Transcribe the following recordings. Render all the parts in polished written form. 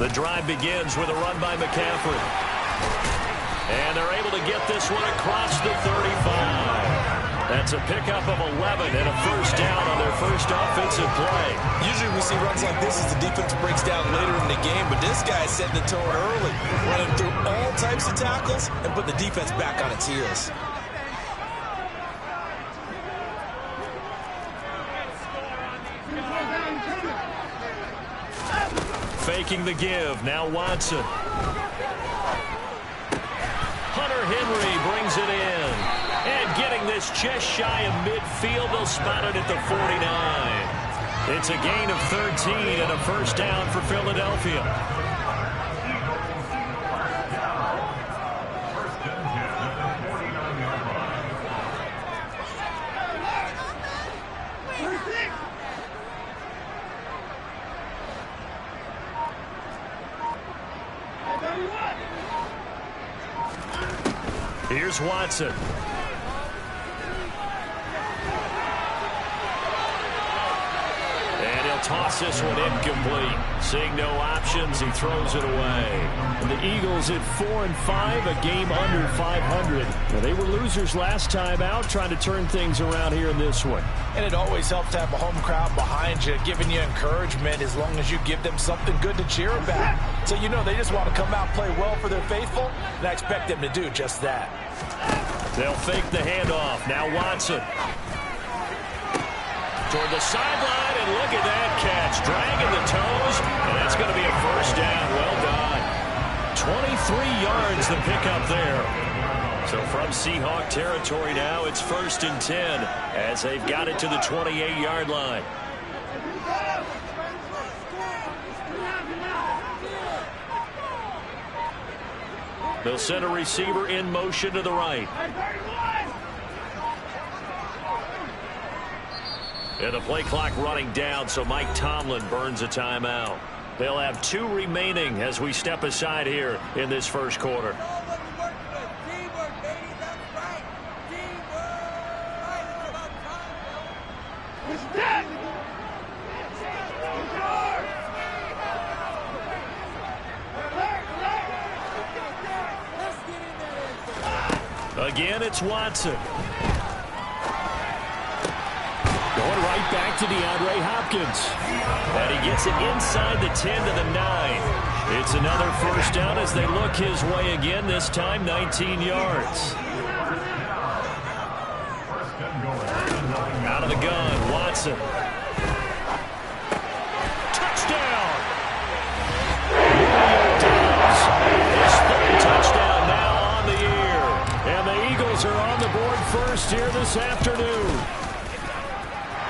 The drive begins with a run by McCaffrey. And they're able to get this one across the 35. That's a pickup of 11 and a first down on their first offensive play. Usually we see runs like this as the defense breaks down later in the game, but this guy is setting the tone early, running through all types of tackles and putting the defense back on its heels. Faking the give. Now Watson. Hunter Henry brings it in. And getting this just shy of midfield. They'll spot it at the 49. It's a gain of 13 and a first down for Philadelphia. Here's Watson. And he'll toss this one incomplete. Seeing no options, he throws it away. And the Eagles at 4-5, a game under 500. Well, they were losers last time out, trying to turn things around here in this one. And it always helps to have a home crowd behind you, giving you encouragement as long as you give them something good to cheer about. So you know they just want to come out and play well for their faithful, and I expect them to do just that. They'll fake the handoff. Now Watson. Toward the sideline, and look at that catch. Dragging the toes, and that's going to be a first down. Well done. 23 yards the pickup there. So from Seahawk territory now, it's 1st and 10 as they've got it to the 28-yard line. They'll send a receiver in motion to the right. And the play clock running down, so Mike Tomlin burns a timeout. They'll have 2 remaining as we step aside here in this first quarter. Again, it's Watson. Going right back to DeAndre Hopkins. And he gets it inside the 10 to the 9. It's another first down as they look his way again, this time 19 yards. Out of the gun, Watson. Touchdown! His 3rd touchdown now on the year. And the Eagles are on the board first here this afternoon.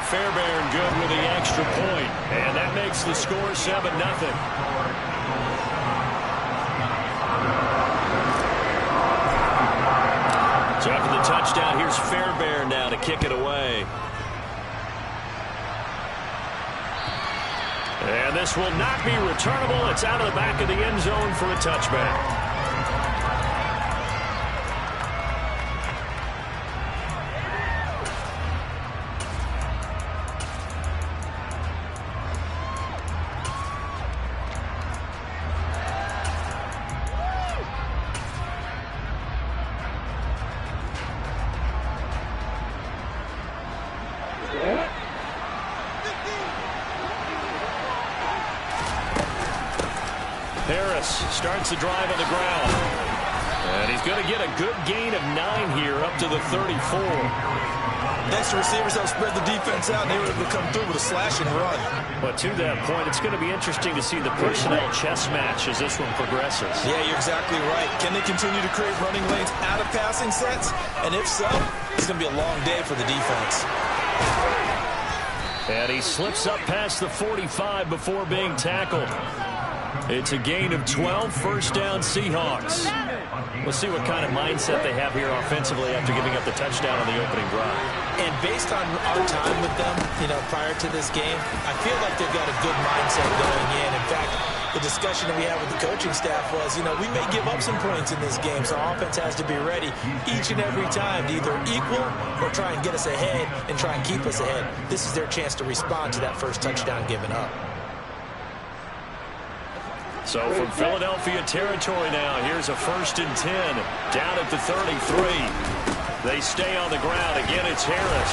Fairbairn good with the extra point, and that makes the score 7-0. So after the touchdown, here's Fairbairn now to kick it away. And this will not be returnable. It's out of the back of the end zone for a touchback. Starts the drive on the ground. And he's going to get a good gain of 9 here up to the 34. Next, the receivers help spread the defense out, and they were able to come through with a slash and run. But to that point, it's going to be interesting to see the personnel chess match as this one progresses. Yeah, you're exactly right. Can they continue to create running lanes out of passing sets? And if so, it's going to be a long day for the defense. And he slips up past the 45 before being tackled. It's a gain of 12, first down Seahawks. We'll see what kind of mindset they have here offensively after giving up the touchdown on the opening drive. And based on our time with them, prior to this game, I feel like they've got a good mindset going in. In fact, the discussion that we had with the coaching staff was, we may give up some points in this game, so our offense has to be ready each and every time to either equal or try and get us ahead and try and keep us ahead. This is their chance to respond to that first touchdown given up. So from Philadelphia territory now, here's a 1st and 10 down at the 33. They stay on the ground. Again, it's Harris.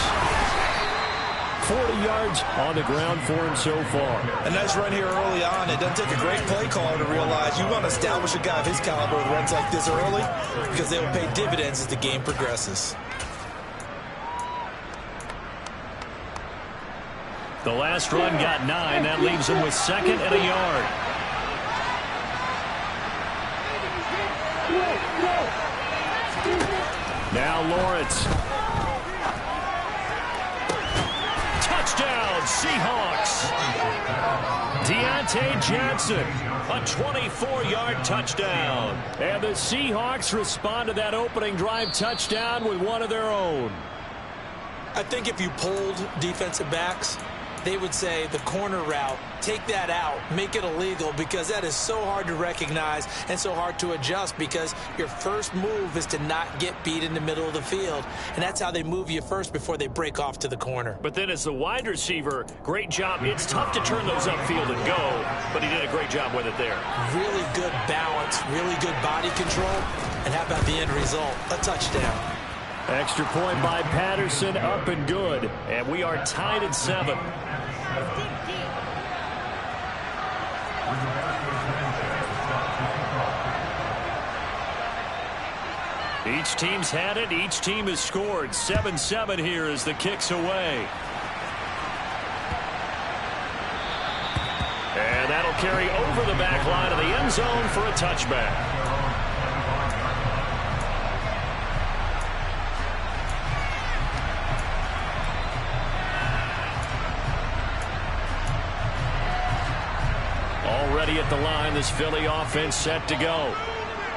40 yards on the ground for him so far. A nice run here early on. It doesn't take a great play caller to realize you want to establish a guy of his caliber with runs like this early because they will pay dividends as the game progresses. The last run got 9. That leaves him with 2nd and a yard. Now Lawrence. Touchdown, Seahawks. Deontay Johnson, a 24-yard touchdown. And the Seahawks respond to that opening drive touchdown with one of their own. I think if you polled defensive backs, they would say the corner route, take that out, make it illegal, because that is so hard to recognize and so hard to adjust because your first move is to not get beat in the middle of the field. And that's how they move you first before they break off to the corner. But then as the wide receiver, great job. It's tough to turn those upfield and go, but he did a great job with it there. Really good balance, really good body control. And how about the end result? A touchdown. Extra point by Patterson, up and good. And we are tied at 7. Each team's had it. Each team has scored. 7-7 here as the kick's away. And that'll carry over the back line of the end zone for a touchback. Already at the line, this Philly offense set to go.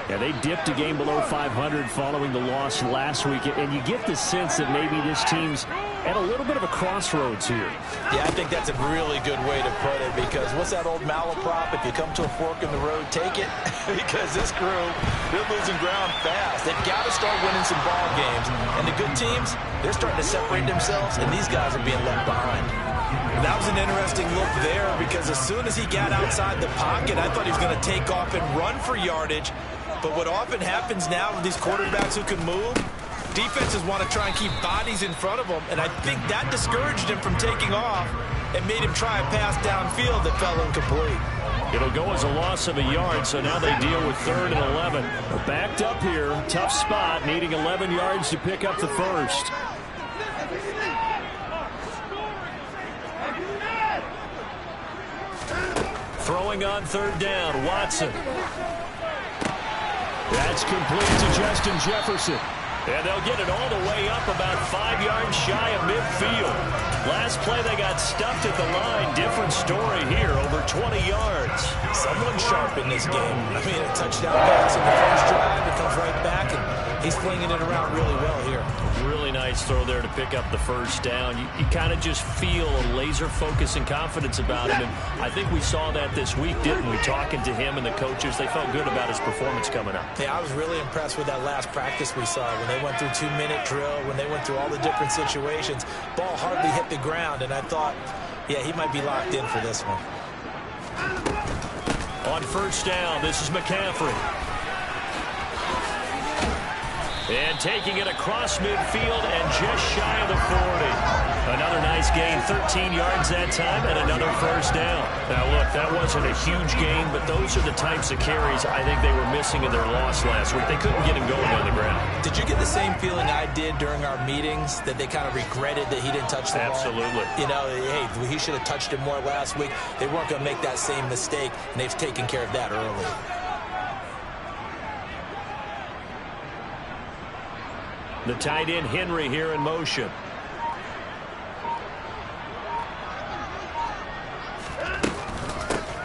Yeah, they dipped a game below 500 following the loss last week, and you get the sense that maybe this team's at a little bit of a crossroads here. Yeah, I think that's a really good way to put it, because what's that old malaprop? If you come to a fork in the road, take it. Because this crew, they're losing ground fast. They've got to start winning some ball games. And the good teams, they're starting to separate themselves, and these guys are being left behind. That was an interesting look there, because as soon as he got outside the pocket, I thought he was going to take off and run for yardage. But what often happens now with these quarterbacks who can move, defenses want to try and keep bodies in front of them, and I think that discouraged him from taking off and made him try a pass downfield that fell incomplete. It'll go as a loss of a yard, so now they deal with 3rd and 11. They're backed up here, tough spot, needing 11 yards to pick up the first. Throwing on 3rd down, Watson. That's complete to Justin Jefferson. And they'll get it all the way up about 5 yards shy of midfield. Last play they got stuffed at the line. Different story here, over 20 yards. Someone sharp in this game. I mean, a touchdown pass in the first drive. It comes right back, and he's flinging it around really well here. Really nice throw there to pick up the first down. You kind of just feel a laser focus and confidence about him. And I think we saw that this week, didn't we? Talking to him and the coaches, they felt good about his performance coming up. Yeah, I was really impressed with that last practice we saw when they went through 2-minute drill, when they went through all the different situations. Ball hardly hit the ground, and I thought, yeah, he might be locked in for this one. On 1st down, this is McCaffrey. And taking it across midfield and just shy of the 40. Another nice gain, 13 yards that time, and another 1st down. Now, look, that wasn't a huge gain, but those are the types of carries I think they were missing in their loss last week. They couldn't get him going on the ground. Did you get the same feeling I did during our meetings, that they kind of regretted that he didn't touch the ball? Absolutely. You know, hey, he should have touched it more last week. They weren't going to make that same mistake, and they've taken care of that early. The tight end Henry here in motion.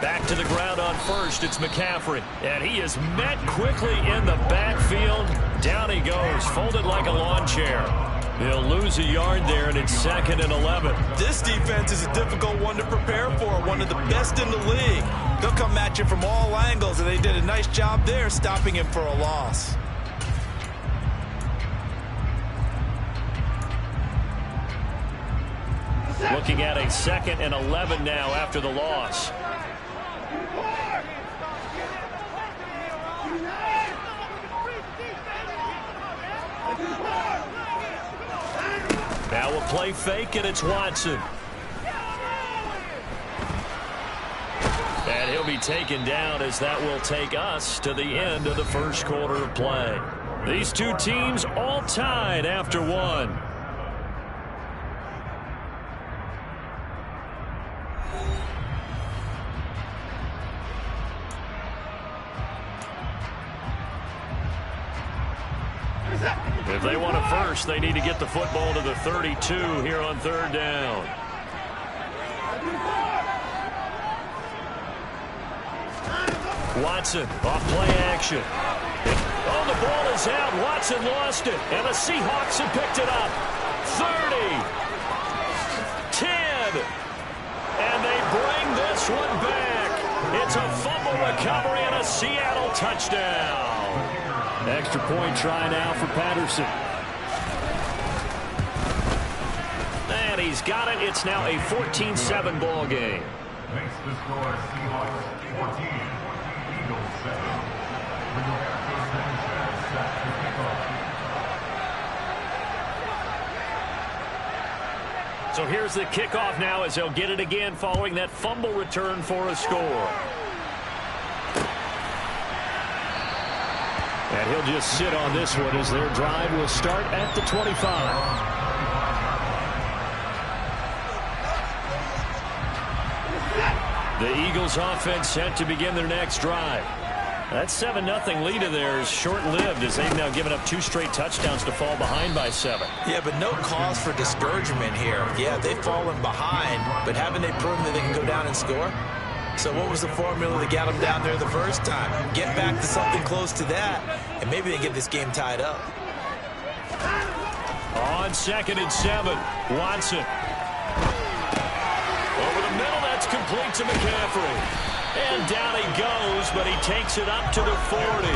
Back to the ground on 1st. It's McCaffrey. And he is met quickly in the backfield. Down he goes, folded like a lawn chair. He'll lose a yard there, and it's 2nd and 11. This defense is a difficult one to prepare for, one of the best in the league. They'll come at you from all angles, and they did a nice job there stopping him for a loss. Looking at a 2nd and 11 now after the loss. play fake, and it's Watson. And he'll be taken down as that will take us to the end of the first quarter of play. These two teams all tied after one. If they want a first, they need to get the football to the 32 here on third down. Watson off play action. Oh, the ball is out. Watson lost it. And the Seahawks have picked it up. 30. 10. And they bring this one back. It's a fumble recovery and a Seattle touchdown. Extra point try now for Patterson. And he's got it. It's now a 14-7 ball game. Makes the score Seahawks 14, Eagles 7. So here's the kickoff now as they'll get it again following that fumble return for a score. And he'll just sit on this one as their drive will start at the 25. The Eagles offense set to begin their next drive. That 7-0 lead of theirs short-lived as they've now given up 2 straight touchdowns to fall behind by 7. Yeah, but no cause for discouragement here. Yeah, they've fallen behind, but haven't they proven that they can go down and score? So what was the formula that got them down there the first time? Get back to something close to that, and maybe they get this game tied up. On 2nd and 7, Watson. Over the middle, that's complete to McCaffrey. And down he goes, but he takes it up to the 40.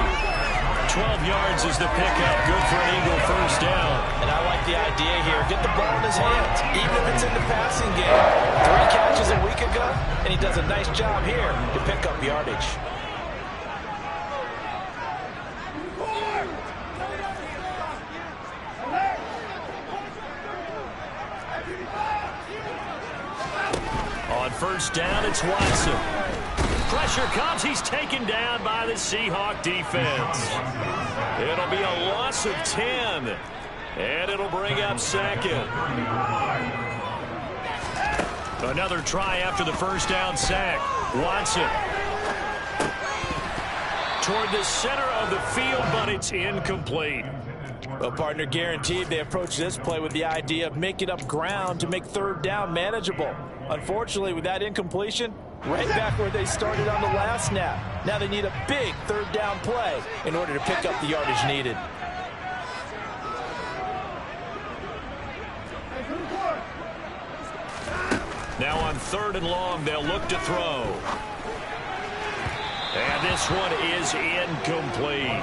12 yards is the pickup. Good for an Eagle first down. And I like the idea here. Get the ball in his hands, even if it's in the passing game. 3 catches a week ago, and he does a nice job here to pick up yardage. On first down, it's Watson. Pressure comes. He's taken down by the Seahawk defense. It'll be a loss of 10. And it'll bring up 2nd. Another try after the first down sack. Watson. Toward the center of the field, but it's incomplete. Well, partner, guaranteed they approach this play with the idea of making up ground to make third down manageable. Unfortunately, with that incompletion, right back where they started on the last snap. Now they need a big third down play in order to pick up the yardage needed. Now on 3rd and long, they'll look to throw. And this one is incomplete.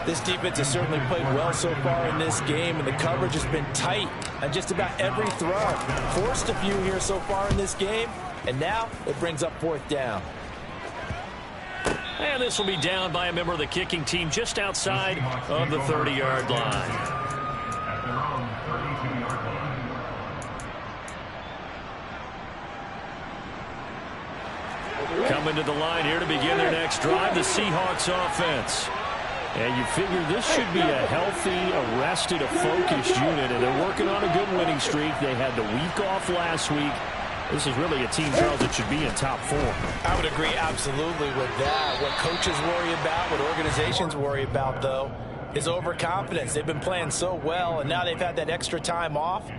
This defense has certainly played well so far in this game, and the coverage has been tight on just about every throw. Forced a few here so far in this game, and now it brings up 4th down. And this will be down by a member of the kicking team just outside of the 30-yard line. At their own 32-yard line. Coming to the line here to begin their next drive, the Seahawks offense. And you figure this should be a healthy, arrested, a focused unit, and they're working on a good winning streak. They had the week off last week. This is really a team, Charles, that should be in top form. I would agree absolutely with that. What coaches worry about, what organizations worry about, though, is overconfidence. They've been playing so well, and now they've had that extra time off.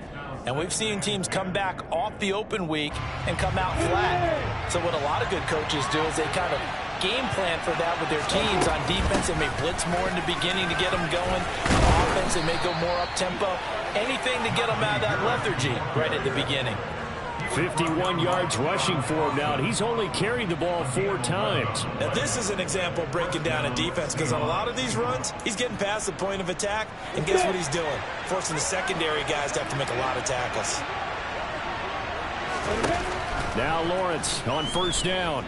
And we've seen teams come back off the open week and come out flat. So what a lot of good coaches do is they kind of game plan for that with their teams. On defense, they may blitz more in the beginning to get them going. On offense, they may go more up-tempo. Anything to get them out of that lethargy right at the beginning. 51 yards rushing for him now, and he's only carried the ball 4 times. Now, this is an example of breaking down a defense, because on a lot of these runs, he's getting past the point of attack, and guess what he's doing? Forcing the secondary guys to have to make a lot of tackles. Now Lawrence on first down.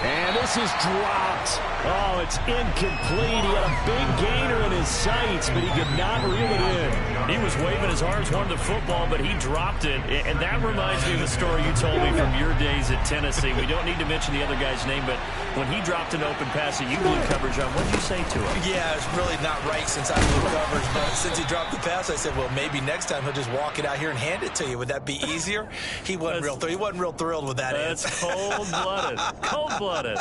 And this is dropped. Oh, it's incomplete. He had a big gainer in his sights, but he could not reel it in. He was waving his arms, wanted the football, but he dropped it. And that reminds me of the story you told me from your days at Tennessee. We don't need to mention the other guy's name, but when he dropped an open pass that you blew coverage on, what did you say to him? Yeah, it's really not right since I blew coverage, but since he dropped the pass, I said, well, maybe next time he'll just walk it out here and hand it to you. Would that be easier? He wasn't real thrilled with that answer. That's cold-blooded. Cold-blooded.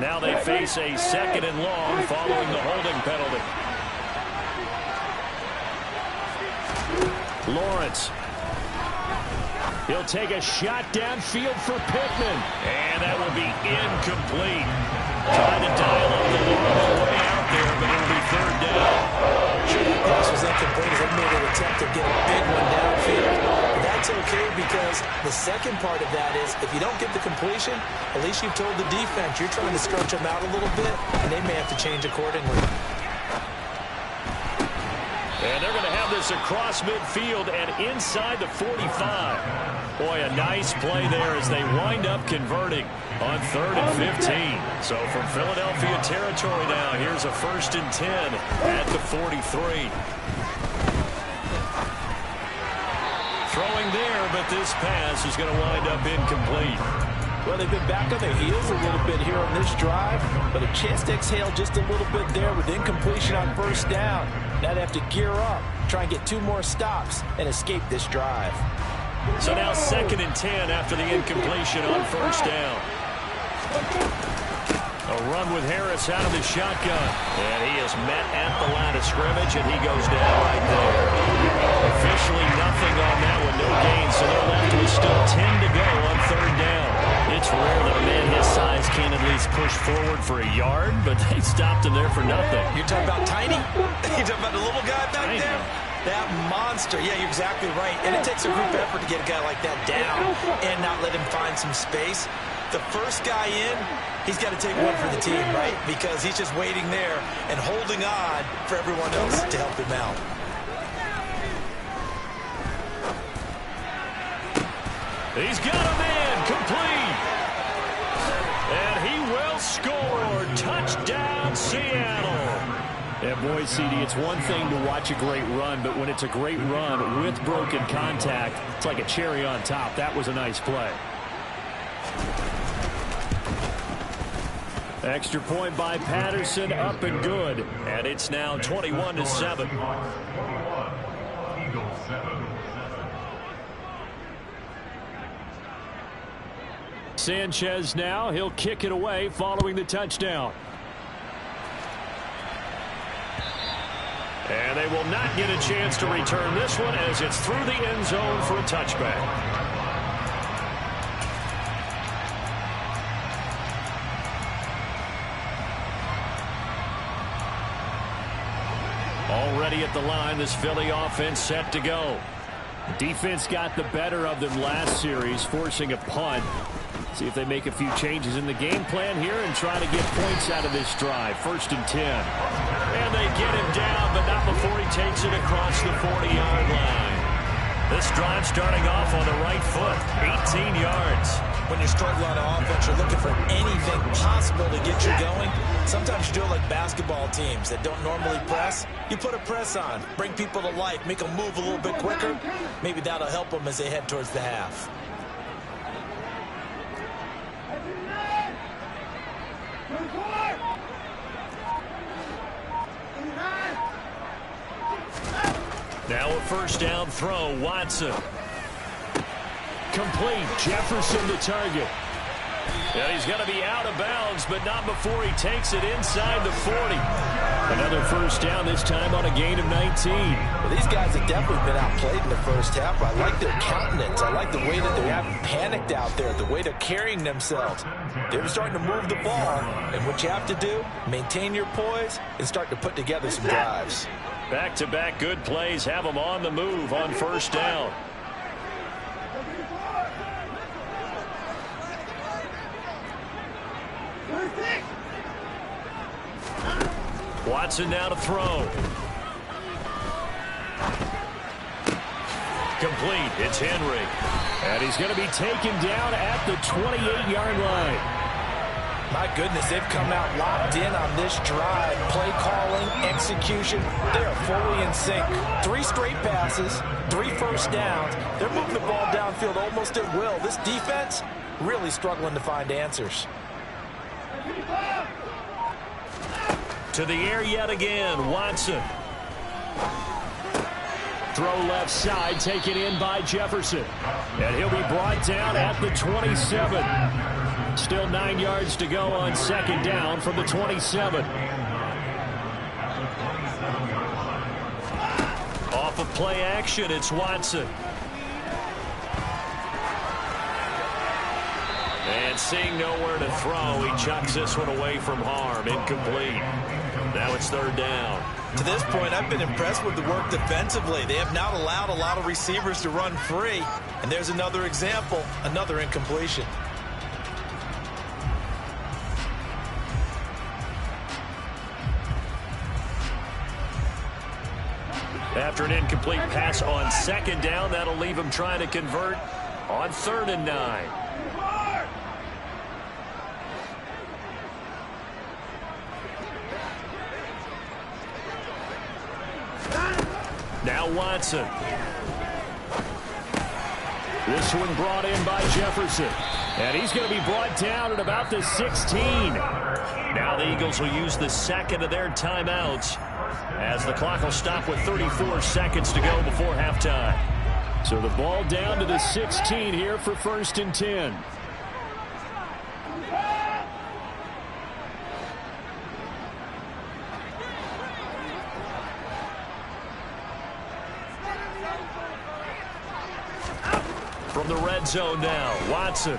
Now they face a 2nd and long following the holding penalty. Lawrence. He'll take a shot downfield for Pittman. And that will be incomplete. Trying to dial up the long way out there, but it'll be 3rd down. Sure, that pass was incomplete as they made an attempt to get a big one downfield. But that's okay because the second part of that is if you don't get the completion, at least you've told the defense you're trying to stretch them out a little bit, and they may have to change accordingly. And they're going to have this across midfield and inside the 45. Boy, a nice play there as they wind up converting on 3rd and 15. So from Philadelphia territory now, here's a 1st and 10 at the 43. Throwing there, but this pass is going to wind up incomplete. Well, they've been back on their heels a little bit here on this drive, but a chance to exhale just a little bit there with incompletion on 1st down. Now they have to gear up, try and get 2 more stops, and escape this drive. So now 2nd and 10 after the incompletion on 1st down. A run with Harris out of the shotgun. And he is met at the line of scrimmage, and he goes down right there. Officially nothing on that one, no gain, so they're left with still 10 to go on 3rd down. It's rare that a man his size can at least push forward for a yard, but they stopped him there for nothing. You're talking about Tiny? You're talking about the little guy back there? That monster. Yeah, you're exactly right. And it takes a group effort to get a guy like that down and not let him find some space. The first guy in, he's got to take one for the team, right? Because he's just waiting there and holding on for everyone else to help him out. He's got a man complete. And he will score. Touchdown, Seattle. Yeah, boy, CD, it's one thing to watch a great run, but when it's a great run with broken contact, it's like a cherry on top. That was a nice play. Extra point by Patterson, up and good. And it's now 21-7. Eagles 7. Sanchez now, he'll kick it away following the touchdown. And they will not get a chance to return this one as it's through the end zone for a touchback. Already at the line, this Philly offense set to go. Defense got the better of them last series, forcing a punt. See if they make a few changes in the game plan here and try to get points out of this drive. 1st and 10. And they get him down, but not before he takes it across the 40-yard line. This drive starting off on the right foot, 18 yards. When you're struggling on offense, you're looking for anything possible to get you going. Sometimes you do it like basketball teams that don't normally press. You put a press on, bring people to life, make them move a little bit quicker. Maybe that'll help them as they head towards the half. Now a 1st down throw, Watson. Complete, Jefferson the target. And he's going to be out of bounds, but not before he takes it inside the 40. Another 1st down, this time on a gain of 19. Well, these guys have definitely been outplayed in the 1st half. I like their countenance. I like the way that they haven't panicked out there, the way they're carrying themselves. They're starting to move the ball, and what you have to do, maintain your poise and start to put together some drives. Back-to-back good plays have them on the move on 1st down. Watson now to throw. Complete. It's Henry. And he's going to be taken down at the 28-yard line. My goodness, they've come out locked in on this drive. Play calling, execution, they are fully in sync. 3 straight passes, 3 first downs. They're moving the ball downfield almost at will. This defense really struggling to find answers. To the air yet again, Watson. Throw left side, taken in by Jefferson. And he'll be brought down at the 27. Still 9 yards to go on second down from the 27. Off of play action, it's Watson. And seeing nowhere to throw, he chucks this one away from harm. Incomplete. Now it's third down. To this point, I've been impressed with the work defensively. They have not allowed a lot of receivers to run free. And there's another example, another incompletion. After an incomplete pass on second down, that'll leave him trying to convert on 3rd and 9. Now Watson. This one brought in by Jefferson. And he's going to be brought down at about the 16. Now the Eagles will use the second of their timeouts, as the clock will stop with 34 seconds to go before halftime. So the ball down to the 16 here for 1st and 10. From the red zone now, Watson.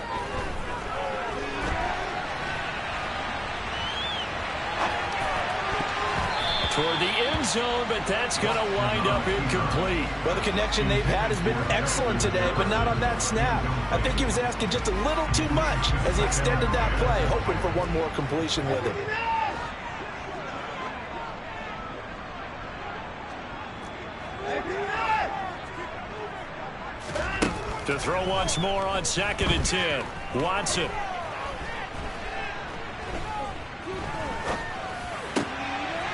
Toward the end zone, but that's going to wind up incomplete. Well, the connection they've had has been excellent today, but not on that snap. I think he was asking just a little too much as he extended that play, hoping for one more completion with it. To throw once more on 2nd and 10. Watson.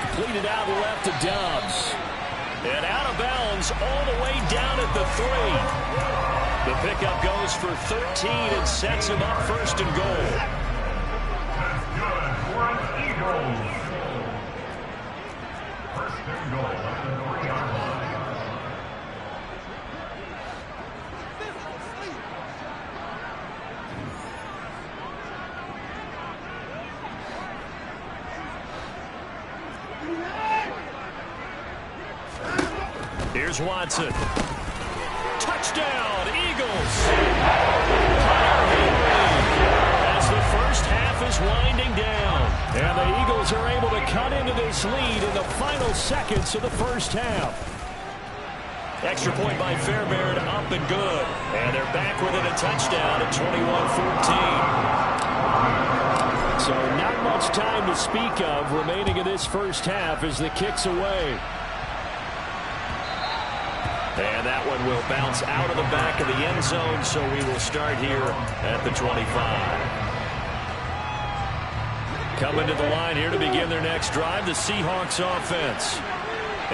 Completed out left to Dobbs. And out of bounds all the way down at the 3. The pickup goes for 13 and sets him up 1st and goal. That's good for an Eagles. 1st and goal at the 3-yard line. Here's Watson. Touchdown, Eagles. As the first half is winding down. And the Eagles are able to cut into this lead in the final seconds of the first half. Extra point by Fairbairn, up and good. And they're back within a touchdown at 21-14. So not much time to speak of remaining in this first half as the kick's away. And that one will bounce out of the back of the end zone, so we will start here at the 25. Coming to the line here to begin their next drive, the Seahawks offense.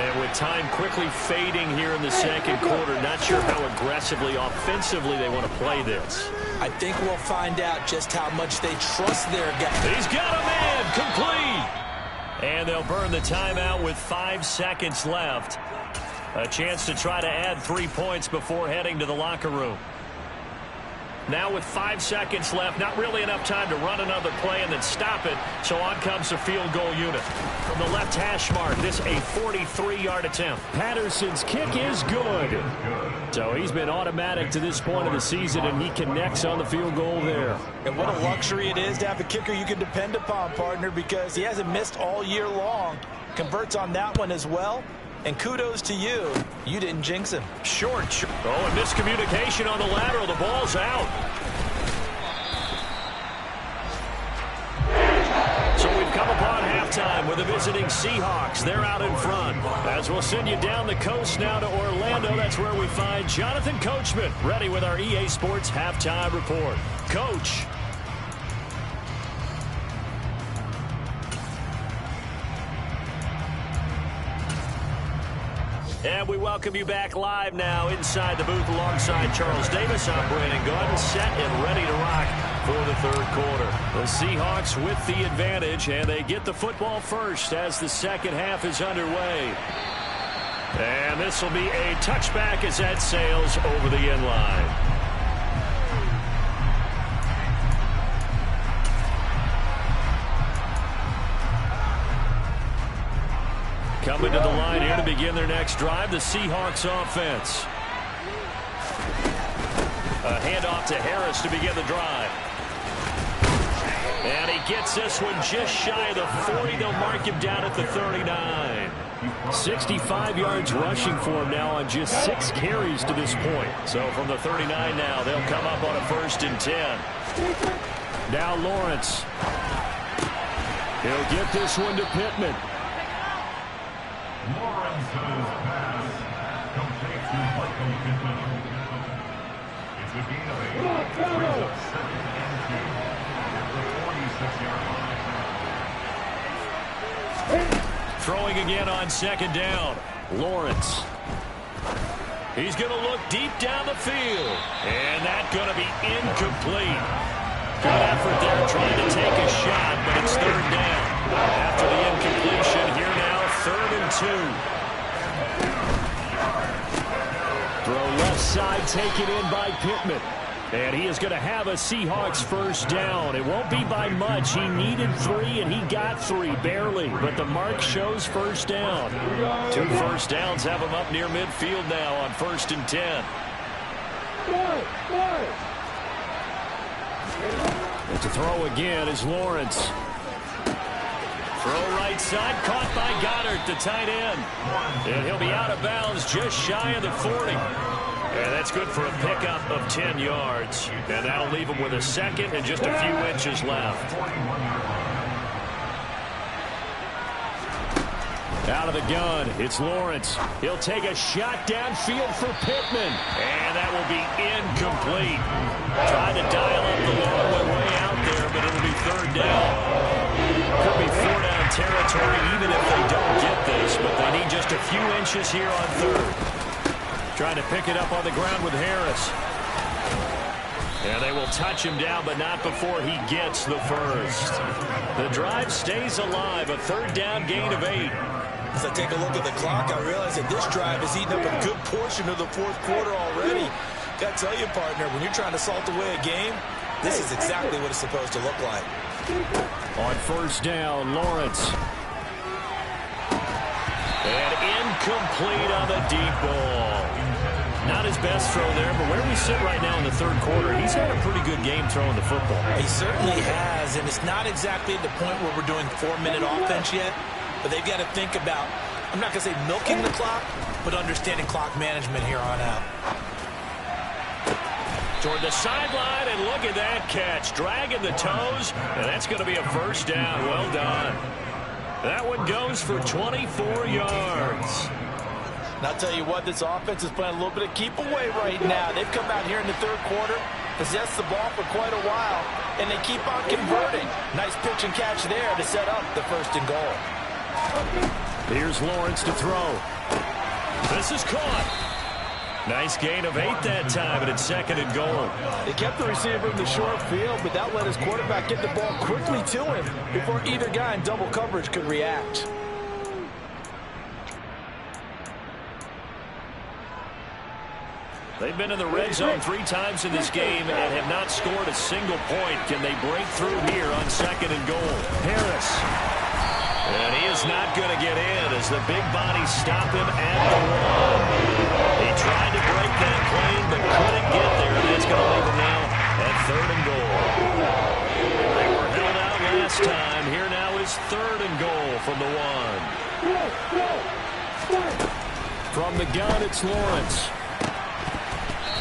And with time quickly fading here in the second quarter, not sure how aggressively, offensively they want to play this. I think we'll find out just how much they trust their guy. He's got a man, complete. And they'll burn the timeout with 5 seconds left. A chance to try to add 3 points before heading to the locker room. Now with 5 seconds left, not really enough time to run another play and then stop it. So on comes the field goal unit. From the left hash mark, this a 43-yard attempt. Patterson's kick is good. So he's been automatic to this point of the season, and he connects on the field goal there. And what a luxury it is to have a kicker you can depend upon, partner, because he hasn't missed all year long. Converts on that one as well. And kudos to you. You didn't jinx him. Short. Oh, and miscommunication on the lateral. The ball's out. So we've come upon halftime time with the visiting Seahawks. They're out in front. As we'll send you down the coast now to Orlando, that's where we find Jonathan Coachman, ready with our EA Sports Halftime Report. Coach. And we welcome you back live now inside the booth alongside Charles Davis. I'm Brandon Gaudin, set and ready to rock for the third quarter. The Seahawks with the advantage, and they get the football first as the second half is underway. And this will be a touchback as that sails over the end line. Coming to the line here to begin their next drive, the Seahawks offense. A handoff to Harris to begin the drive. And he gets this one just shy of the 40. They'll mark him down at the 39. 65 yards rushing for him now on just 6 carries to this point. So from the 39 now, they'll come up on a 1st and 10. Now Lawrence. He'll get this one to Pittman. Lawrence's pass complete to Michael Pittman. It's a gain of 8. Brings up 2nd and 2 at the 46-yard line. Throwing again on 2nd down. Lawrence. He's going to look deep down the field. And that's going to be incomplete. Good effort there trying to take a shot, but it's 3rd down. After the incompletion, here now 3rd and 2. Throw left side taken in by Pittman. And he is going to have a Seahawks 1st down. It won't be by much. He needed 3, and he got 3, barely. But the mark shows 1st down. 2 1st downs have him up near midfield now on 1st and 10. And to throw again is Lawrence. Throw right side, caught by Goddard, the tight end. And he'll be out of bounds just shy of the 40. And that's good for a pickup of 10 yards. And that'll leave him with a 2nd and just a few inches left. Out of the gun, it's Lawrence. He'll take a shot downfield for Pittman. And that will be incomplete. Trying to dial up the long way out there, but it'll be 3rd down. Could be 4-down territory even if they don't get this, but they need just a few inches here on 3rd. Trying to pick it up on the ground with Harris. And they will touch him down, but not before he gets the 1st. The drive stays alive, a 3rd down gain of 8. As I take a look at the clock, I realize that this drive has eaten up a good portion of the 4th quarter already. Got to tell you, partner, when you're trying to salt away a game, this is exactly what it's supposed to look like. On 1st down, Lawrence. And incomplete on the deep ball. Not his best throw there, but where we sit right now in the 3rd quarter, he's had a pretty good game throwing the football. He certainly has, and it's not exactly at the point where we're doing 4-minute offense yet, but they've got to think about, I'm not going to say milking the clock, but understanding clock management here on out. Toward the sideline, and look at that catch. Dragging the toes, and that's going to be a 1st down. Well done. That one goes for 24 yards. And I'll tell you what, this offense is playing a little bit of keep away right now. They've come out here in the 3rd quarter, possessed the ball for quite a while, and they keep on converting. Nice pitch and catch there to set up the 1st and goal. Here's Lawrence to throw. This is caught. Nice gain of 8 that time, and it's 2nd and goal. They kept the receiver in the short field, but that let his quarterback get the ball quickly to him before either guy in double coverage could react. They've been in the red zone 3 times in this game and have not scored a single point. Can they break through here on 2nd and goal? Harris. And he is not going to get in as the big bodies stop him at the 1. He tried to break that plane but couldn't get there, and that's going to leave him now at 3rd and goal. They were held out last time. Here now is 3rd and goal from the 1. From the gun, it's Lawrence.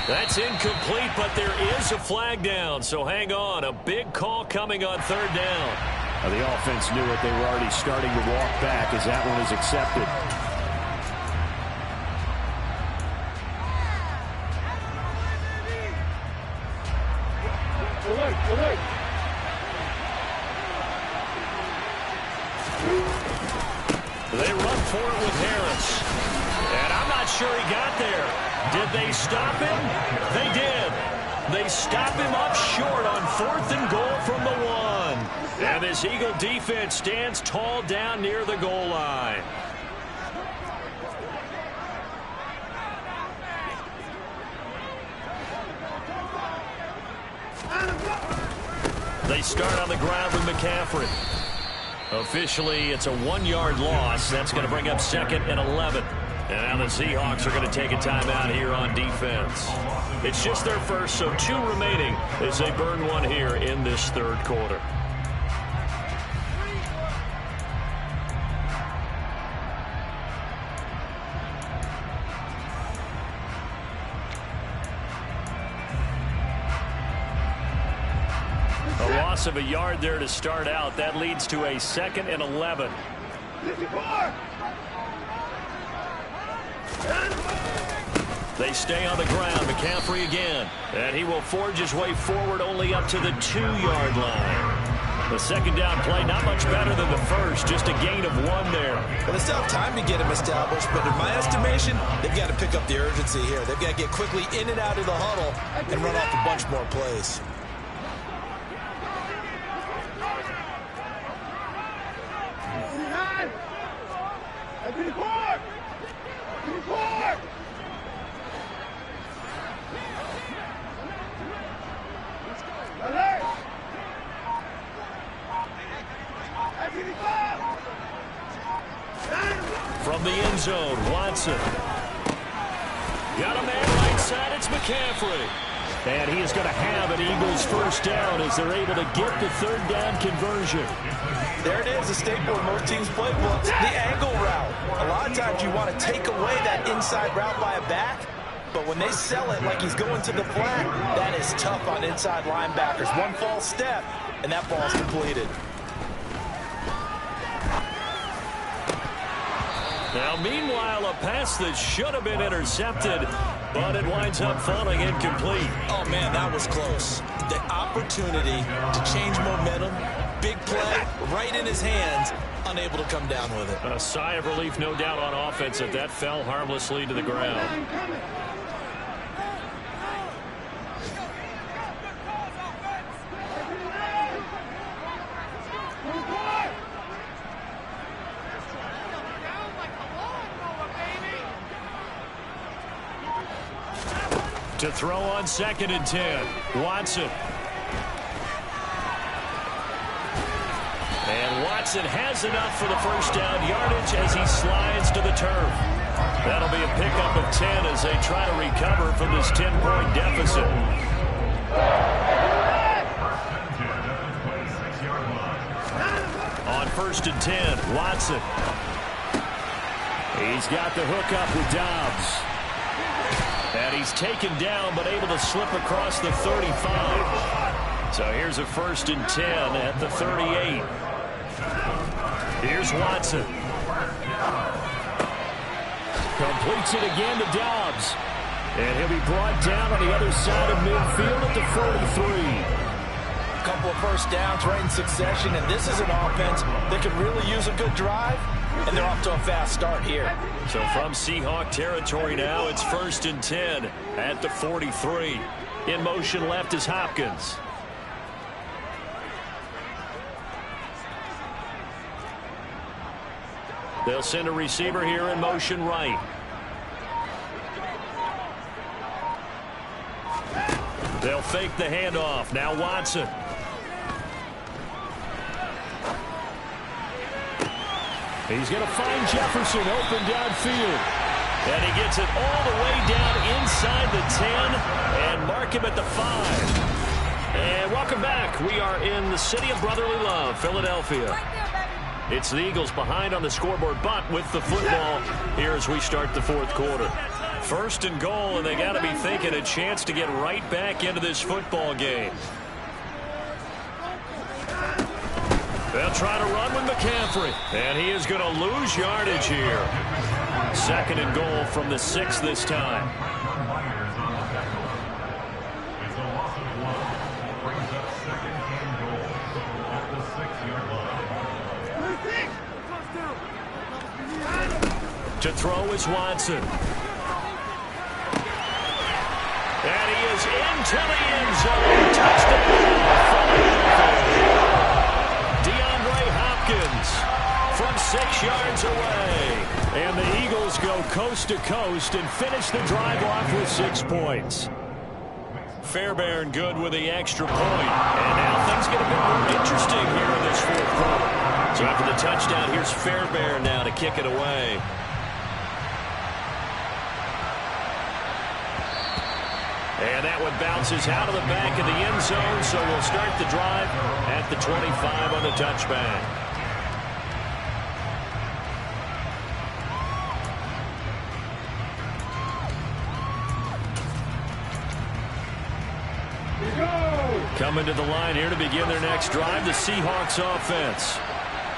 That's incomplete, but there is a flag down, so hang on. A big call coming on 3rd down. The offense knew it. They were already starting to walk back as that one is accepted. They run for it with Harris. And I'm not sure he got there. Did they stop him? They did. They stop him up short on 4th and goal from the 1. And this Eagle defense stands tall down near the goal line. They start on the ground with McCaffrey. Officially, it's a 1-yard loss. That's going to bring up 2nd and 11. And now the Seahawks are going to take a timeout here on defense. It's just their first, so 2 remaining as they burn one here in this 3rd quarter. A loss of a yard there to start out. That leads to a 2nd and 11. They stay on the ground. McCaffrey again. And he will forge his way forward only up to the 2-yard line. The 2nd down play, not much better than the first. Just a gain of 1 there. Well, they still have time to get him established, but in my estimation, they've got to pick up the urgency here. They've got to get quickly in and out of the huddle and run off a bunch more plays. From the end zone, Watson. Got a man right side, it's McCaffrey. And he is going to have an Eagles first down as they're able to get the 3rd down conversion. There it is, a staple in most teams' playbooks, the angle route. A lot of times you want to take away that inside route by a back, but when they sell it like he's going to the flat, that is tough on inside linebackers. One false step, and that ball is completed. Now, meanwhile, a pass that should have been intercepted, but it winds up falling incomplete. Oh, man, that was close. The opportunity to change momentum, big play, right in his hands, unable to come down with it. A sigh of relief, no doubt, on offense that that fell harmlessly to the ground. To throw on 2nd and 10, Watson. And Watson has enough for the first down yardage as he slides to the turf. That'll be a pickup of 10 as they try to recover from this 10-point deficit. On 1st and 10, Watson. He's got the hook up with Dobbs. And he's taken down, but able to slip across the 35. So here's a 1st and 10 at the 38. Here's Watson. Completes it again to Dobbs. And he'll be brought down on the other side of midfield at the 43. A couple of first downs right in succession, and this is an offense that could really use a good drive. And they're off to a fast start here. So from Seahawk territory now, it's 1st and 10 at the 43. In motion left is Hopkins. They'll send a receiver here in motion right. They'll fake the handoff. Now Watson. He's going to find Jefferson open downfield. And he gets it all the way down inside the 10 and mark him at the 5. And welcome back. We are in the city of brotherly love, Philadelphia. It's the Eagles behind on the scoreboard, but with the football here as we start the 4th quarter. 1st and goal, and they got to be thinking a chance to get right back into this football game. They'll try to run with McCaffrey. And he is going to lose yardage here. 2nd and goal from the 6 this time. It's a loss of 1. Brings up 2nd and goal at the 6-yard line. To throw is Watson. And he is into the end zone. Touchdown. DeAndre Hopkins from 6 yards away. And the Eagles go coast to coast and finish the drive off with 6 points. Fairbairn good with the extra point. And now things get a bit more interesting here in this 4th quarter. So after the touchdown, here's Fairbairn now to kick it away. And that one bounces out of the back of the end zone, so we'll start the drive at the 25 on the touchback. Coming to the line here to begin their next drive, the Seahawks offense.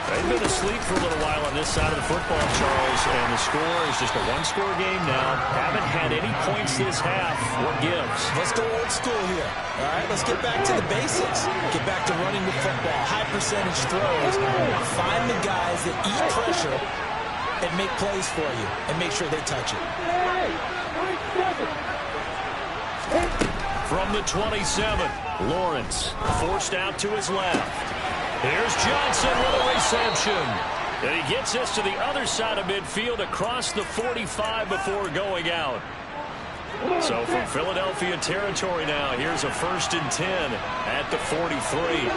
They've been asleep for a little while on this side of the football, Charles, and the score is just a one-score game now. Haven't had any points this half. What gives? Let's go old school here. All right, let's get back to the basics. Get back to running the football, high percentage throws. Find the guys that eat pressure and make plays for you, and make sure they touch it. From the 27, Lawrence forced out to his left. Here's Johnson with a reception. And he gets this to the other side of midfield across the 45 before going out. So from Philadelphia territory now, here's a 1st and 10 at the 43.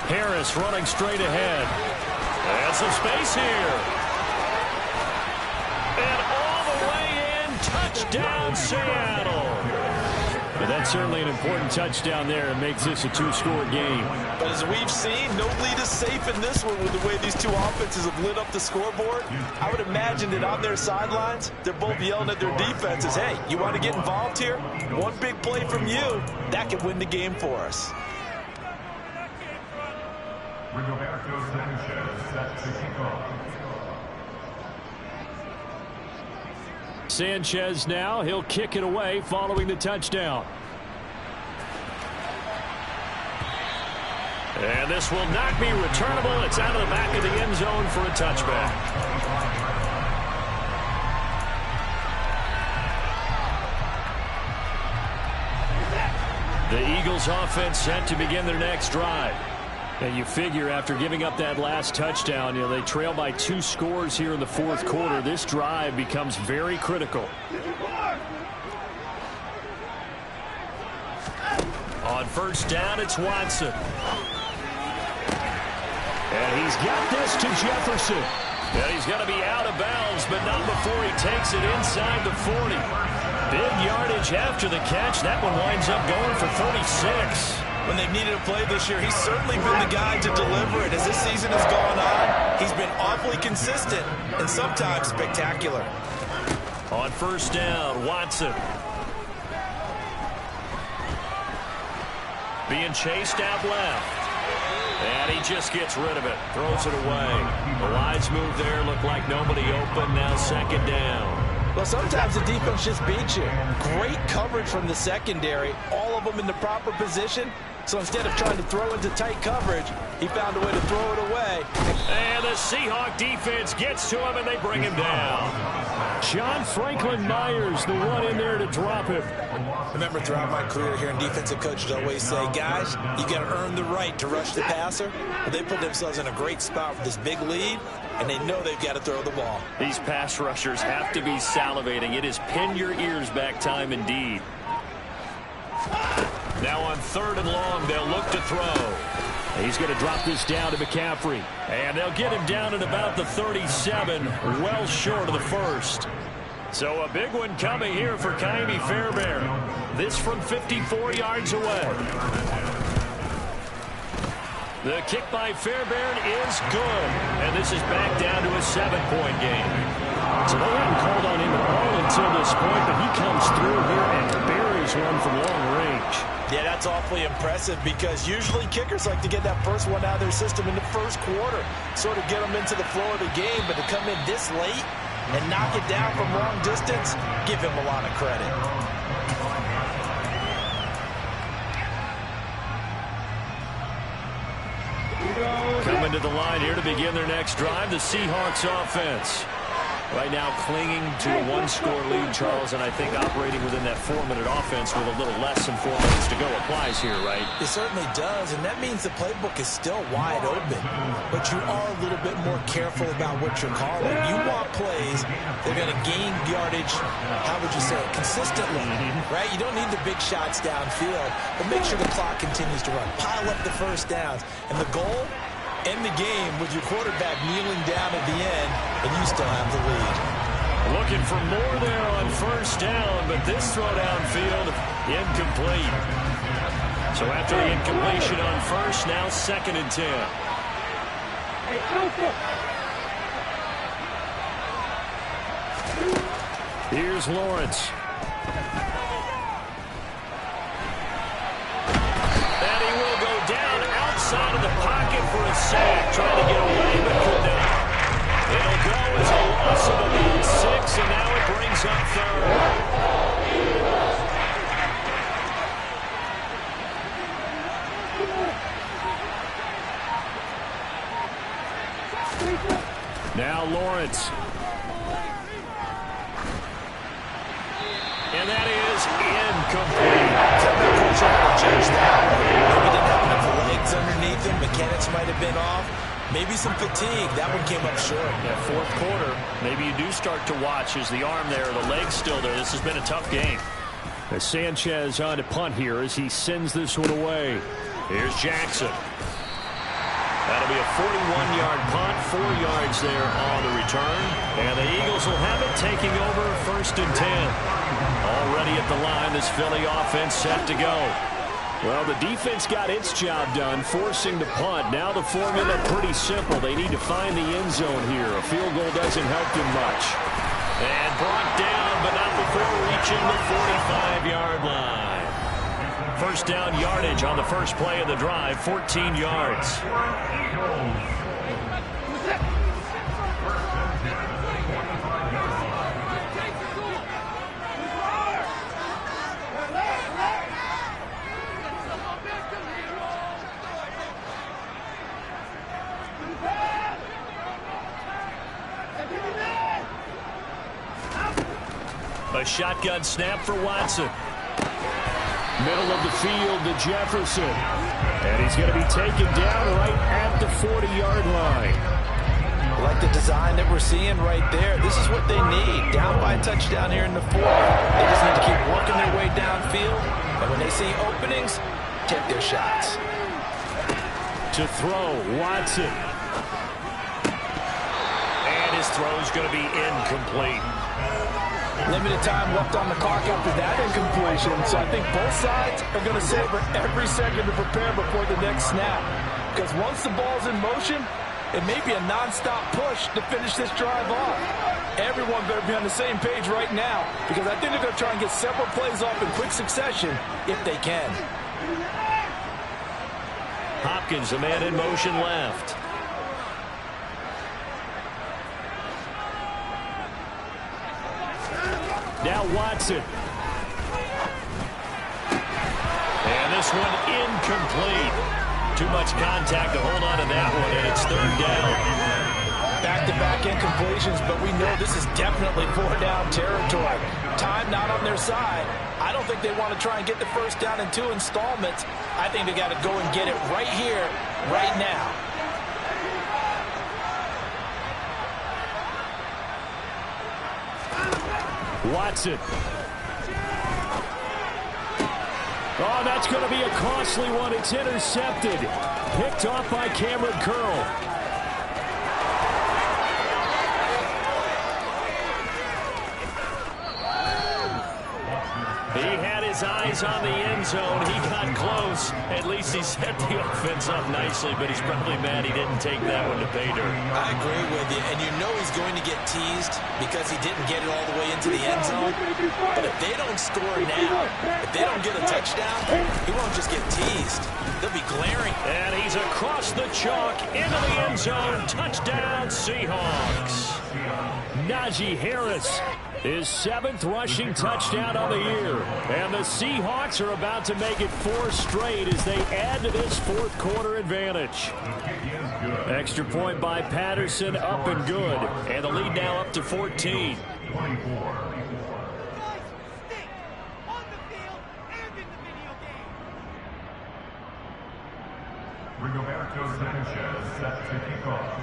Harris running straight ahead. And some space here. And all the way in, touchdown Seattle. But that's certainly an important touchdown there. It makes this a 2-score game. But as we've seen, no lead is safe in this one with the way these two offenses have lit up the scoreboard. I would imagine that on their sidelines, they're both yelling at their defenses, hey, you want to get involved here? One big play from you, that could win the game for us. Rigoberto Sanchez set to kick off. Sanchez now, he'll kick it away following the touchdown. And this will not be returnable. It's out of the back of the end zone for a touchback. The Eagles offense set to begin their next drive. And you figure after giving up that last touchdown, they trail by 2 scores here in the 4th quarter. This drive becomes very critical. On 1st down, it's Watson. And he's got this to Jefferson. And he's got to be out of bounds, but not before he takes it inside the 40. Big yardage after the catch. That one winds up going for 36. When they've needed a play this year, he's certainly been the guy to deliver it. As this season has gone on, he's been awfully consistent and sometimes spectacular. On 1st down, Watson. Being chased out left. And he just gets rid of it. Throws it away. The lines move there. Look like nobody open. Now 2nd down. Well, sometimes the defense just beats you. Great coverage from the secondary. All of them in the proper position. So instead of trying to throw into tight coverage, he found a way to throw it away. And the Seahawk defense gets to him, and they bring him down. John Franklin Myers, the one in there to drop him. Remember, throughout my career here in defensive coaches always say, guys, you got to earn the right to rush the passer. But they put themselves in a great spot with this big lead, and they know they've got to throw the ball. These pass rushers have to be salivating. It is pin your ears back time indeed. Now on 3rd and long, they'll look to throw. He's going to drop this down to McCaffrey. And they'll get him down at about the 37, well short of the 1st. So a big one coming here for Ka'imi Fairbairn. This from 54 yards away. The kick by Fairbairn is good. And this is back down to a 7-point game. So they haven't called on him at all until this point, but he comes through here and buries one from long range. Yeah, that's awfully impressive because usually kickers like to get that first one out of their system in the first quarter, sort of get them into the flow of the game, but to come in this late and knock it down from long distance, give him a lot of credit. Coming to the line here to begin their next drive, the Seahawks offense. Right now clinging to a one-score lead, Charles, and I think operating within that 4-minute offense with a little less than 4 minutes to go applies here, right? It certainly does, and that means the playbook is still wide open, but you are a little bit more careful about what you're calling. You want plays that are going to gain yardage, how would you say it, consistently, right? You don't need the big shots downfield, but make sure the clock continues to run. Pile up the first downs, and the goal? End the game with your quarterback kneeling down at the end, and you still have the lead. Looking for more there on first down, but this throw downfield, incomplete. So after the incompletion on first, now 2nd and 10. Here's Lawrence. And he will go down outside of the pocket for a sack, trying to get away, but could not. It'll go as a loss of about 6, and now it brings up 3rd. Now Lawrence. And that is incomplete. Judge that. Maybe didn't have enough legs underneath him. Mechanics might have been off. Maybe some fatigue. That one came up short. Yeah, 4th quarter. Maybe you do start to watch as the arm there, the leg's still there. This has been a tough game. As Sanchez on to punt here as he sends this one away. Here's Jackson. That'll be a 41-yard punt, 4 yards there on the return. And the Eagles will have it taking over 1st and 10. Already at the line, this Philly offense set to go. Well, the defense got its job done, forcing the punt. Now the formula pretty simple. They need to find the end zone here. A field goal doesn't help them much. And brought down, but not before reaching the 45-yard line. First down yardage on the first play of the drive, 14 yards. A shotgun snap for Watson. Middle of the field to Jefferson. And he's going to be taken down right at the 40-yard line. I like the design that we're seeing right there. This is what they need. Down by a touchdown here in the 4th. They just need to keep working their way downfield. And when they see openings, take their shots. To throw, Watson. And his throw is going to be incomplete. Limited time left on the clock after that incompletion, so I think both sides are going to savor every second to prepare before the next snap. Because once the ball's in motion, it may be a nonstop push to finish this drive off. Everyone better be on the same page right now, because I think they're going to try and get several plays off in quick succession if they can. Hopkins, a man in motion left. Now Watson. And this one incomplete. Too much contact to hold on to that one, and it's 3rd down. Back-to-back incompletions, but we know this is definitely 4-down territory. Time not on their side. I don't think they want to try and get the first down in 2 installments. I think they got to go and get it right here, right now. Watson. Oh, that's going to be a costly one. It's intercepted. Picked off by Cameron Curl. He had his his eyes on the end zone. He got close. At least he set the offense up nicely, but he's probably mad he didn't take that one to pay dirt. I agree with you, and you know he's going to get teased because he didn't get it all the way into the end zone. But if they don't score now, if they don't get a touchdown, he won't just get teased. They'll be glaring. And he's across the chalk into the end zone. Touchdown, Seahawks. Najee Harris, his 7th rushing touchdown on the year. And the Seahawks are about to make it 4 straight as they add to this 4th quarter advantage. Extra point by Patterson, up and good. And the lead now up to 14. 24. Rigoberto Sanchez set to kick off.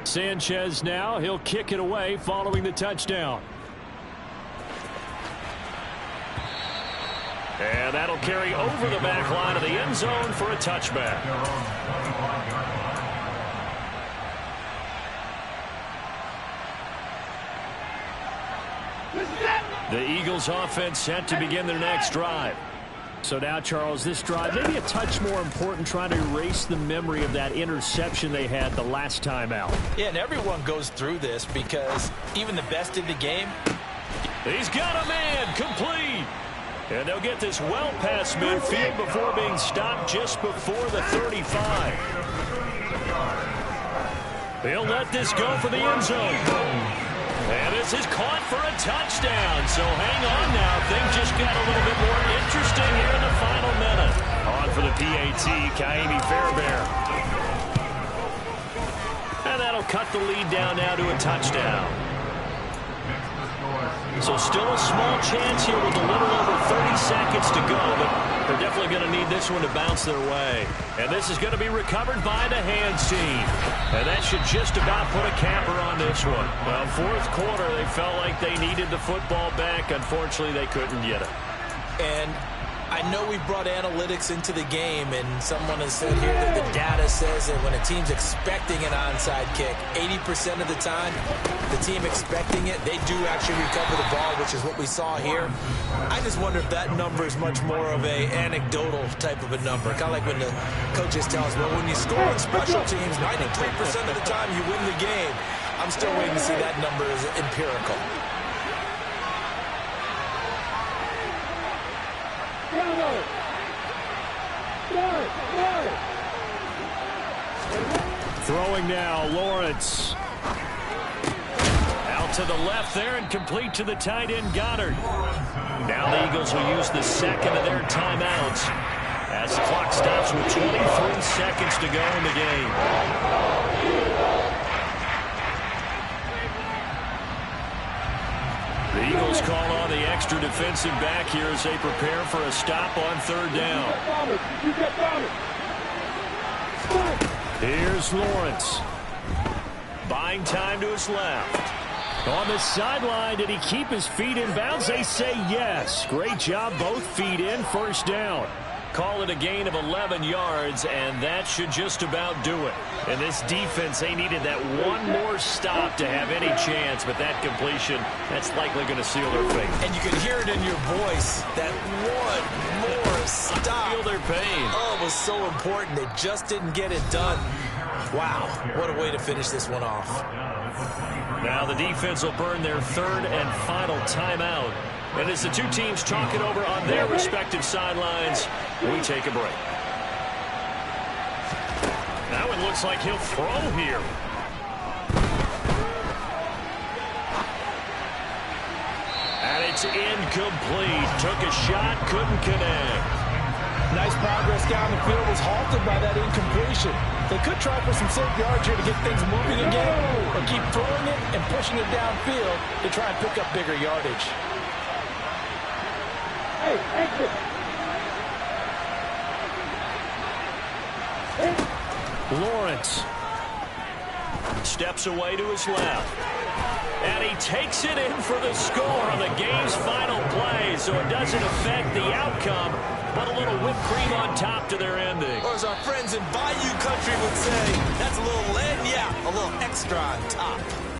Sanchez now, he'll kick it away following the touchdown. And that'll carry over the back line of the end zone for a touchback. The Eagles offense set to begin their next drive. So now, Charles, this drive maybe a touch more important, trying to erase the memory of that interception they had the last time out. Yeah, and everyone goes through this because even the best in the game. He's got a man, complete. And they'll get this well past midfield before being stopped just before the 35. They'll let this go for the end zone. And this is caught for a touchdown. So hang on now. Things just got a little bit more interesting here in the final minute. On for the PAT, Kaimi Fairbairn. And that'll cut the lead down now to a touchdown. So still a small chance here with a little over 30 seconds to go, but they're definitely going to need this one to bounce their way. And this is going to be recovered by the hands team. And that should just about put a capper on this one. Well, 4th quarter, they felt like they needed the football back. Unfortunately, they couldn't get it. And I know we brought analytics into the game, and someone has said here that the data says that when a team's expecting an onside kick, 80% of the time, the team expecting it, they do actually recover the ball, which is what we saw here. I just wonder if that number is much more of a anecdotal type of a number. Kind of like when the coaches tell us, well, when you score on special teams, 93% of the time you win the game. I'm still waiting to see that number as empirical. Throwing now, Lawrence. Out to the left there and complete to the tight end, Goddard. Now the Eagles will use the second of their timeouts as the clock stops with 23 seconds to go in the game. The Eagles call on the extra defensive back here as they prepare for a stop on 3rd down. Here's Lawrence. Buying time to his left. On the sideline, did he keep his feet in bounds? They say yes. Great job, both feet in, 1st down. Call it a gain of 11 yards, and that should just about do it. In this defense, they needed that one more stop to have any chance, but that completion, that's likely going to seal their fate. And you can hear it in your voice, that one more stop. Feel their pain. Oh, it was so important. They just didn't get it done. Wow, what a way to finish this one off. Now the defense will burn their 3rd and final timeout. And as the two teams talk it over on their respective sidelines, we take a break. Now it looks like he'll throw here. And it's incomplete. Took a shot, couldn't connect. Nice progress down the field, was halted by that incompletion. They could try for some safe yards here to get things moving again, or keep throwing it and pushing it downfield to try and pick up bigger yardage. Hey, exit. Lawrence steps away to his left. And he takes it in for the score on the game's final play, so it doesn't affect the outcome, but a little whipped cream on top to their ending. Or as our friends in Bayou Country would say, that's a little lead, yeah, a little extra on top.